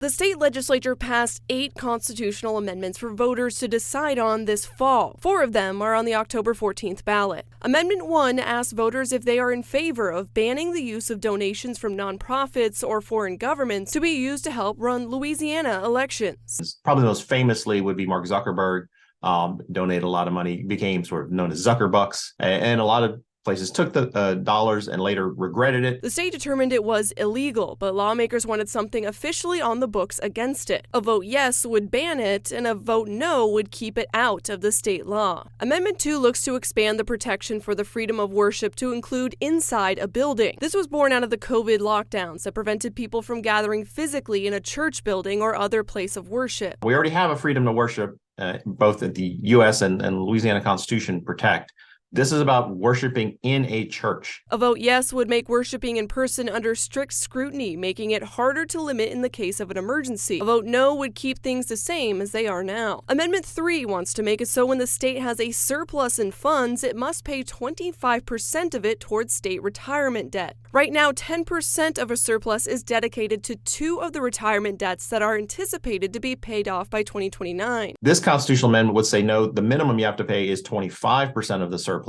The state legislature passed 8 constitutional amendments for voters to decide on this fall. 4 of them are on the October 14th ballot. Amendment 1 asks voters if they are in favor of banning the use of donations from nonprofits or foreign governments to be used to help run Louisiana elections. Probably most famously would be Mark Zuckerberg. Donated a lot of money, became sort of known as Zuckerbucks, and a lot of places took the dollars and later regretted it. The state determined it was illegal, but lawmakers wanted something officially on the books against it. A vote yes would ban it, and a vote no would keep it out of the state law. Amendment 2 looks to expand the protection for the freedom of worship to include inside a building. This was born out of the COVID lockdowns that prevented people from gathering physically in a church building or other place of worship. We already have a freedom to worship, both that the U.S. and Louisiana Constitution protect. This is about worshiping in a church. A vote yes would make worshiping in person under strict scrutiny, making it harder to limit in the case of an emergency. A vote no would keep things the same as they are now. Amendment 3 wants to make it so when the state has a surplus in funds, it must pay 25% of it towards state retirement debt. Right now, 10% of a surplus is dedicated to 2 of the retirement debts that are anticipated to be paid off by 2029. This constitutional amendment would say no, the minimum you have to pay is 25% of the surplus.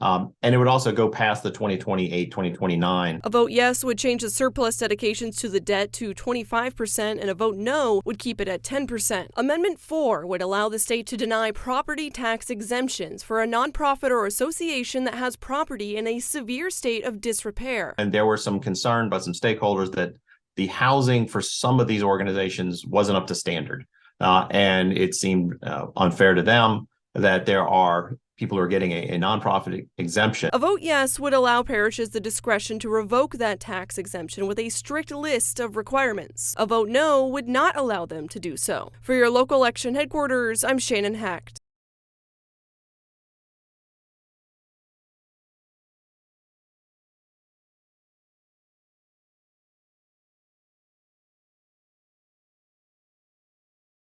And it would also go past the 2028-2029. A vote yes would change the surplus dedications to the debt to 25%, and a vote no would keep it at 10%. Amendment 4 would allow the state to deny property tax exemptions for a nonprofit or association that has property in a severe state of disrepair. And there were some concern by some stakeholders that the housing for some of these organizations wasn't up to standard. And it seemed unfair to them that there are people who are getting a nonprofit exemption. A vote yes would allow parishes the discretion to revoke that tax exemption with a strict list of requirements. A vote no would not allow them to do so. For your local election headquarters, I'm Shannon Hecht.